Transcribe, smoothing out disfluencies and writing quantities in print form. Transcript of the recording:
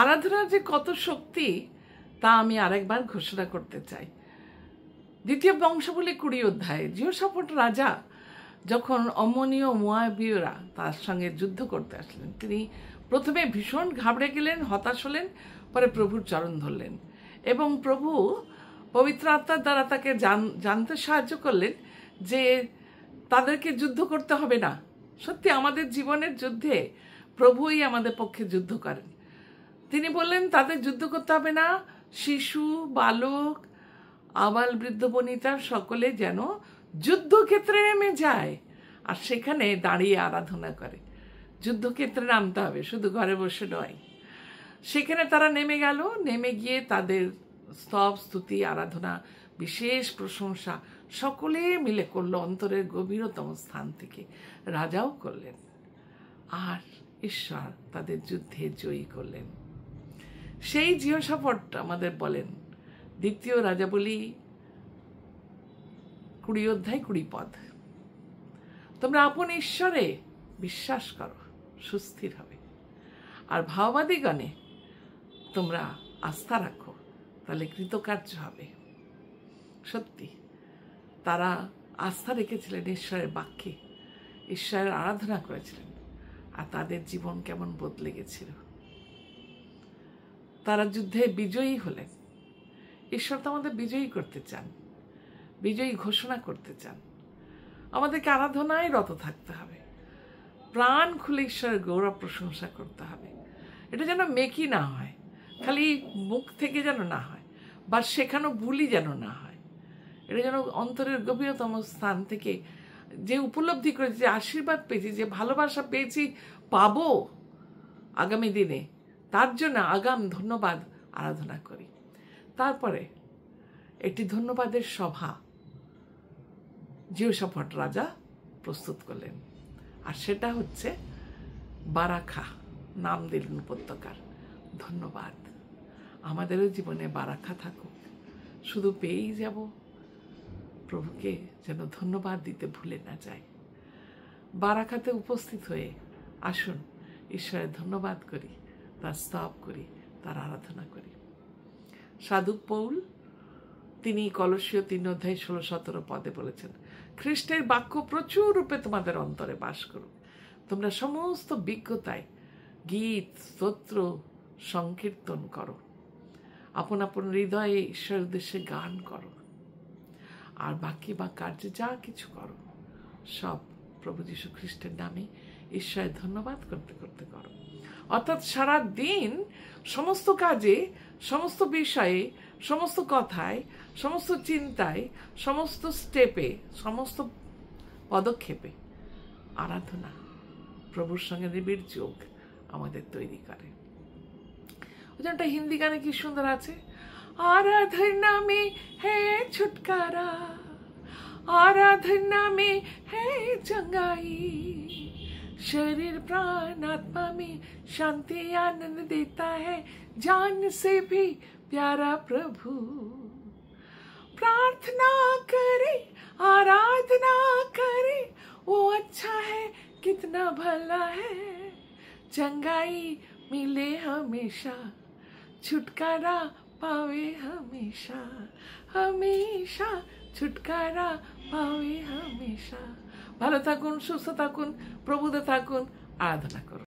আরাধনার যে কত শক্তি তা আমি আরেকবার ঘোষণা করতে চাই। দ্বিতীয় বংশাবলী 20 অধ্যায়ে জিহোশাফাত রাজা যখন অম্মনীয় মোয়াবীয়রা তার সঙ্গে যুদ্ধ করতে আসলেন, তিনি প্রথমে ভীষণ ঘাবড়ে গেলেন, হতাশ হলেন, পরে প্রভুর চরণ ধরলেন এবং প্রভু পবিত্র আত্মার দ্বারা তাকে জানতে সাহায্য করলেন যে তাদেরকে যুদ্ধ করতে হবে না। সত্যি আমাদের জীবনের যুদ্ধে প্রভুই আমাদের পক্ষে যুদ্ধ করেন। তিনি বললেন তাদের যুদ্ধ করতে হবে না, শিশু, বালক, আবাল, বৃদ্ধ, বনিতা সকলে যেন যুদ্ধক্ষেত্রে নেমে যায় আর সেখানে দাঁড়িয়ে আরাধনা করে। যুদ্ধক্ষেত্রে নামতে হবে, শুধু ঘরে বসে নয়। সেখানে তারা নেমে গেল, নেমে গিয়ে তাদের স্তব, স্তুতি, আরাধনা, বিশেষ প্রশংসা সকলে মিলে করলো অন্তরের গভীরতম স্থান থেকে। রাজাও করলেন আর ঈশ্বর তাদের যুদ্ধে জয়ী করলেন। সেই জিহোশাফাত আমাদের বলেন, দ্বিতীয় রাজাবলী 20 অধ্যায় 20 পদ, তোমরা আপন ঈশ্বরে বিশ্বাস করো, সুস্থির হবে, আর ভাওবাদীগণে তোমরা আস্থা রাখো, তাহলে কৃতকার্য হবে। সত্যি তারা আস্থা রেখেছিলেন ঈশ্বরের বাক্যে, ঈশ্বরের আরাধনা করেছিলেন, আর তাদের জীবন কেমন বদলে গেছিল। তারা যুদ্ধে বিজয়ী হলেন। ঈশ্বর তো আমাদের বিজয়ী করতে চান, বিজয়ী ঘোষণা করতে চান। আমাদেরকে আরাধনায় রত থাকতে হবে, প্রাণ খুলে ঈশ্বরের গৌরব প্রশংসা করতে হবে। এটা যেন মেকি না হয়, খালি মুখ থেকে যেন না হয়, বা শেখানো ভুলই যেন না হয়। এটা যেন অন্তরের গভীরতম স্থান থেকে যে উপলব্ধি করেছি, যে আশীর্বাদ পেয়েছি, যে ভালোবাসা পেয়েছি, পাবো আগামী দিনে, তার জন্য আগাম ধন্যবাদ আরাধনা করি। তারপরে একটি ধন্যবাদের সভা জিহোশাফাত রাজা প্রস্তুত করলেন, আর সেটা হচ্ছে বারাখা, নাম দিলেন উপত্যকার। ধন্যবাদ। আমাদেরও জীবনে বারাখা থাকুক, শুধু পেয়েই যাব, প্রভুকে যেন ধন্যবাদ দিতে ভুলে না যায়। বারাখাতে উপস্থিত হয়ে আসুন ঈশ্বরের ধন্যবাদ করি, তার স্তব করি, তার আরাধনা করি। সাধু পৌল তিনি কলসীয় 3 অধ্যায় 16-17 পদে বলেছেন, খ্রিস্টের বাক্য প্রচুর রূপে তোমাদের অন্তরে বাস করুক। তোমরা সমস্ত বিজ্ঞতায় গীত, স্তোত্র, সংকীর্তন করো, আপন আপন হৃদয়ে ঈশ্বরের উদ্দেশ্যে গান করো, আর বাকি বা কার্যে যা কিছু করো সব প্রভু যীশু খ্রিস্টের নামে ঈশ্বরের ধন্যবাদ করতে করতে করো। অর্থাৎ সারা দিন সমস্ত কাজে, সমস্ত বিষয়ে, সমস্ত কথায়, সমস্ত চিন্তায়, সমস্ত স্টেপে, সমস্ত পদক্ষেপে আরাধনা, প্রভুর সঙ্গে নিবিড় যোগ আমাদের তৈরি করে। ওই জন্য হিন্দি গানে কি সুন্দর আছে, आराधना में है छुटकारा, आराधना में है चंगाई, शरीर प्राण आत्मा में शांति आनंद देता है, जान से भी प्यारा प्रभु। प्रार्थना करे, आराधना करे, वो अच्छा है, कितना भला है, चंगाई मिले हमेशा, छुटकारा पावे हमेशा, हमेशा छुटकारा पावे हमेशा। ভালো থাকুন, সুস্থ থাকুন, প্রভুতে থাকুন, আরাধনা করুন।